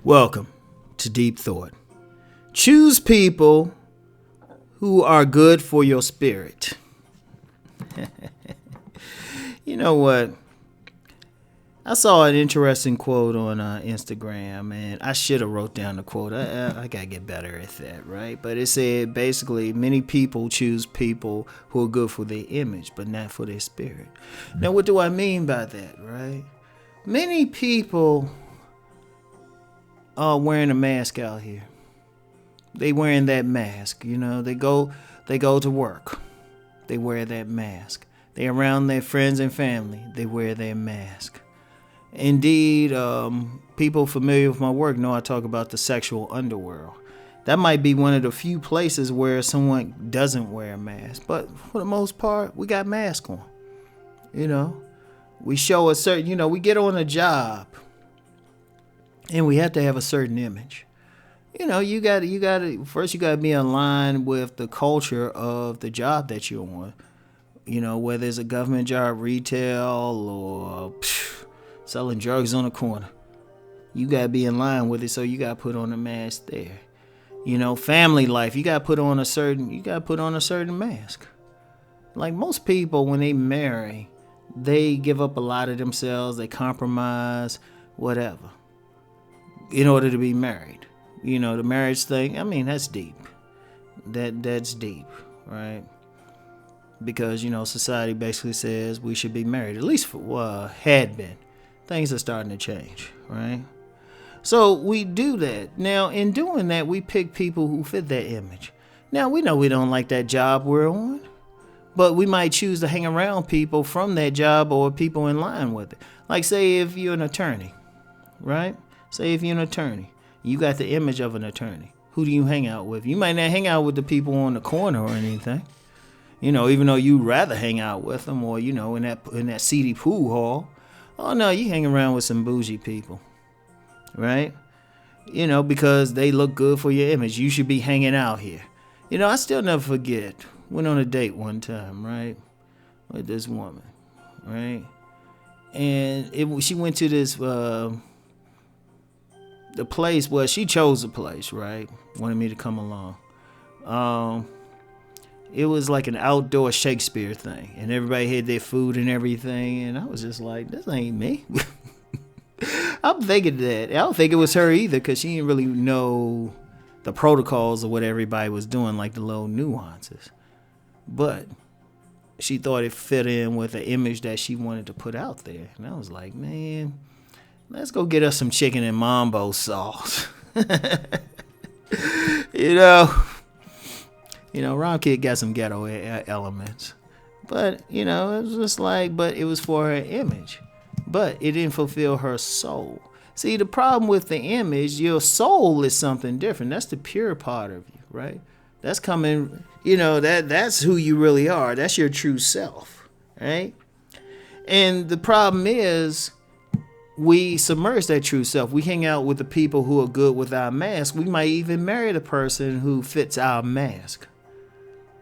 Welcome to Deep Thought. Choose people who are good for your spirit. You know what? I saw an interesting quote on Instagram, and I should have wrote down the quote. I got to get better at that, right? But it said, basically, many people choose people who are good for their image, but not for their spirit. Now, what do I mean by that, right? Many people are wearing a mask out here. They wearing that mask, you know. They go to work. They wear that mask. They around their friends and family. They wear their mask. Indeed, people familiar with my work know I talk about the sexual underworld. That might be one of the few places where someone doesn't wear a mask. But for the most part, we got masks on. You know, we show a certain, you know, we get on a job and we have to have a certain image. You know, you got to be in line with the culture of the job that you're on. You know, whether it's a government job, retail, or selling drugs on the corner. You got to be in line with it, so you got to put on a mask there. You know, family life, you got to put on a certain mask. Like most people, when they marry, they give up a lot of themselves, they compromise, whatever, in order to be married. You know, the marriage thing, I mean, that's deep. That's deep, right? Because, you know, society basically says we should be married, at least had been. Things are starting to change, right? So we do that. Now, in doing that, we pick people who fit that image. Now, we know we don't like that job we're on, but we might choose to hang around people from that job or people in line with it. Like, say if you're an attorney, right? Say if you're an attorney, you got the image of an attorney. Who do you hang out with? You might not hang out with the people on the corner or anything. You know, even though you'd rather hang out with them, or, you know, in that seedy pool hall. Oh, no, you hang around with some bougie people, right? You know, because they look good for your image. You should be hanging out here. You know, I still never forget. Went on a date one time, right, with this woman, right? And she went to this, the place, well, she chose the place, right? Wanted me to come along. It was like an outdoor Shakespeare thing, and everybody had their food and everything, and I was just like, this ain't me. I'm thinking that. I don't think it was her either, because she didn't really know the protocols of what everybody was doing, like the little nuances. But she thought it fit in with the image that she wanted to put out there. And I was like, man, let's go get us some chicken and mambo sauce. You know, Rom Kid got some ghetto elements. But, you know, it was just like, but it was for her image. But it didn't fulfill her soul. See, the problem with the image, your soul is something different. That's the pure part of you, right? That's coming, you know, that's who you really are. That's your true self, right? And the problem is, we submerge that true self. We hang out with the people who are good with our mask. We might even marry the person who fits our mask,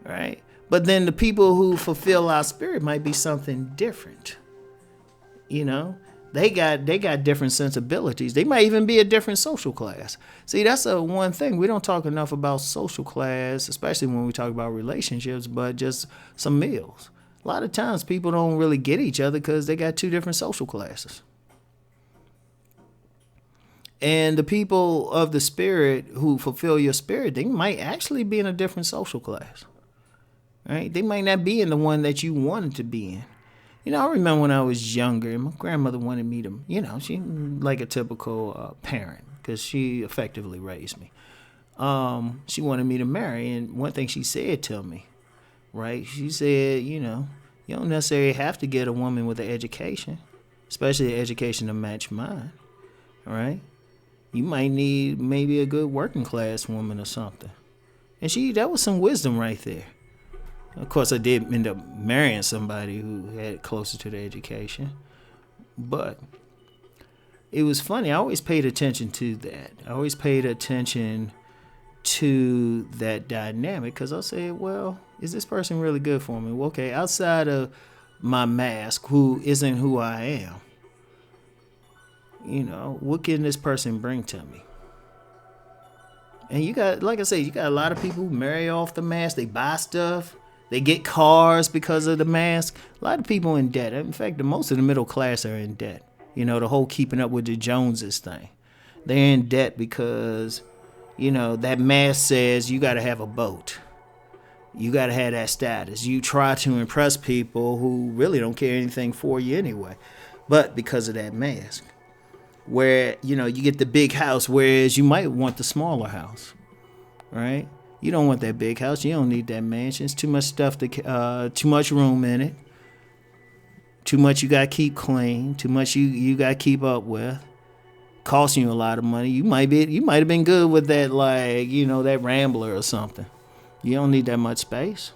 right? But then the people who fulfill our spirit might be something different. You know, they got different sensibilities. They might even be a different social class. See, that's one thing. We don't talk enough about social class, especially when we talk about relationships, but just some meals. A lot of times people don't really get each other because they got two different social classes. And the people of the spirit who fulfill your spirit, they might actually be in a different social class, right? They might not be in the one that you wanted to be in. You know, I remember when I was younger, my grandmother wanted me to, you know, she like a typical parent, because she effectively raised me. She wanted me to marry, and one thing she said to me, right, she said, you know, you don't necessarily have to get a woman with an education, especially an education to match mine, right? You might need maybe a good working class woman or something. And that was some wisdom right there. Of course, I did end up marrying somebody who had closer to the education. But it was funny. I always paid attention to that. I always paid attention to that dynamic because I said, well, is this person really good for me? Well, okay, outside of my mask, who isn't who I am, what can this person bring to me? And you got, like I said, you got a lot of people who marry off the mask. They buy stuff. They get cars because of the mask. A lot of people in debt. In fact, most of the middle class are in debt. The whole keeping up with the Joneses thing. They're in debt because, that mask says you got to have a boat. You got to have that status. You try to impress people who really don't care anything for you anyway. But because of that mask. Where, you get the big house, whereas you might want the smaller house, right? You don't want that big house. You don't need that mansion. It's too much stuff, too much room in it. Too much you got to keep clean. Too much you got to keep up with. Costing you a lot of money. You might have been good with that, that Rambler or something. You don't need that much space.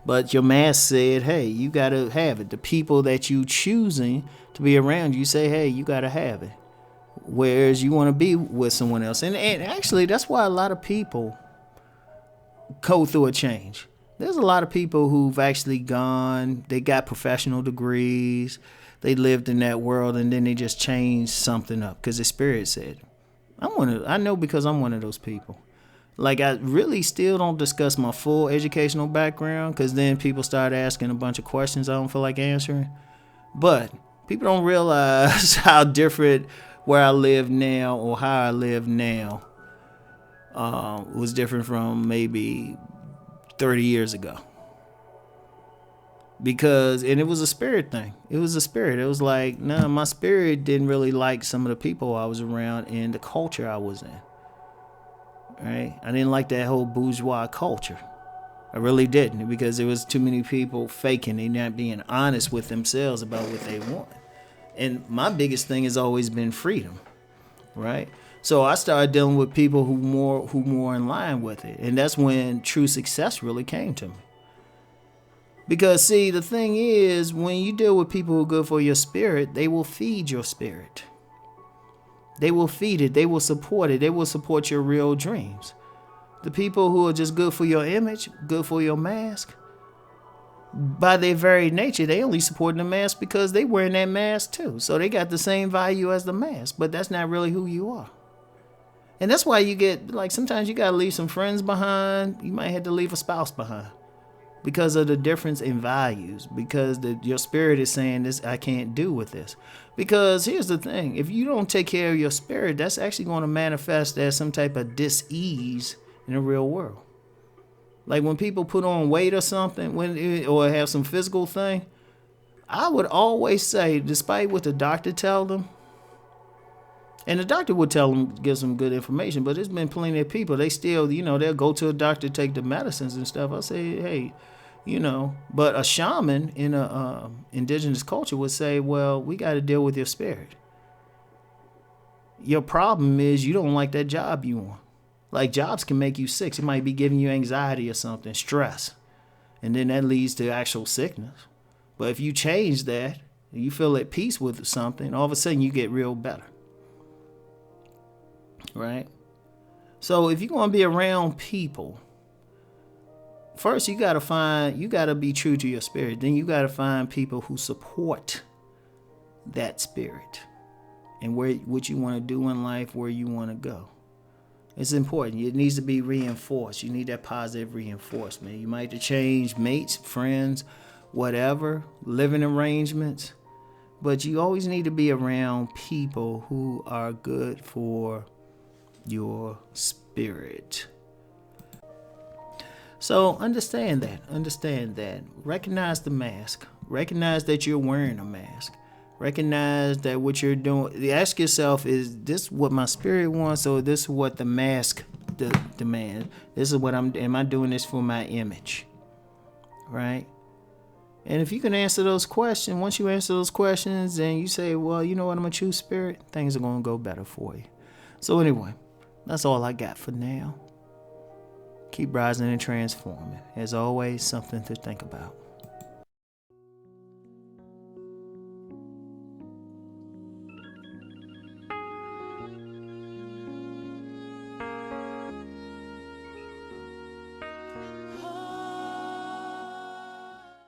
But your mask said, hey, you got to have it. The people that you choosing to be around, you say, hey, you got to have it. Whereas you want to be with someone else. And actually, that's why a lot of people go through a change. There's a lot of people who've actually gone, they got professional degrees, they lived in that world, and then they just changed something up because the Spirit said, I know because I'm one of those people. Like, I really still don't discuss my full educational background because then people start asking a bunch of questions I don't feel like answering. But people don't realize how different where I live now or how I live now was different from maybe 30 years ago. And it was a spirit thing. It was a spirit. It was like, my spirit didn't really like some of the people I was around and the culture I was in. Right? I didn't like that whole bourgeois culture. I really didn't, because there was too many people faking and not being honest with themselves about what they want. And my biggest thing has always been freedom, right? So I started dealing with people who more in line with it, and that's when true success really came to me. Because see, the thing is, when you deal with people who are good for your spirit, they will feed your spirit. They will feed it. They will support it. They will support your real dreams. The people who are just good for your image, good for your mask, by their very nature, they only support the mask because they wearing that mask too. So they got the same value as the mask, but that's not really who you are. And that's why you get, sometimes you got to leave some friends behind. You might have to leave a spouse behind because of the difference in values, because your spirit is saying this, I can't do with this. Because here's the thing, if you don't take care of your spirit, that's actually going to manifest as some type of dis-ease in the real world. Like when people put on weight or something, or have some physical thing, I would always say, despite what the doctor tell them, and the doctor would tell them, give some good information, but there's been plenty of people, they still, they'll go to a doctor, take the medicines and stuff. I say, hey, but a shaman in a indigenous culture would say, well, we got to deal with your spirit. Your problem is you don't like that job you want. Like, jobs can make you sick. It might be giving you anxiety or something, stress. And then that leads to actual sickness. But if you change that, and you feel at peace with something, all of a sudden you get real better. Right? So if you're going to be around people, first you got to be true to your spirit. Then you got to find people who support that spirit and what you want to do in life, where you want to go. It's important. It needs to be reinforced. You need that positive reinforcement. You might have to change mates, friends, whatever, living arrangements. But you always need to be around people who are good for your spirit. So understand that. Recognize the mask. Recognize that you're wearing a mask. Recognize that what you're doing. Ask yourself, is this what my spirit wants, or this is what the mask demands? This is what am I doing this for my image? Right? And if you can answer those questions, once you answer those questions and you say, well, you know what, I'm going to choose spirit, things are going to go better for you. So anyway, that's all I got for now. Keep rising and transforming. As always, something to think about.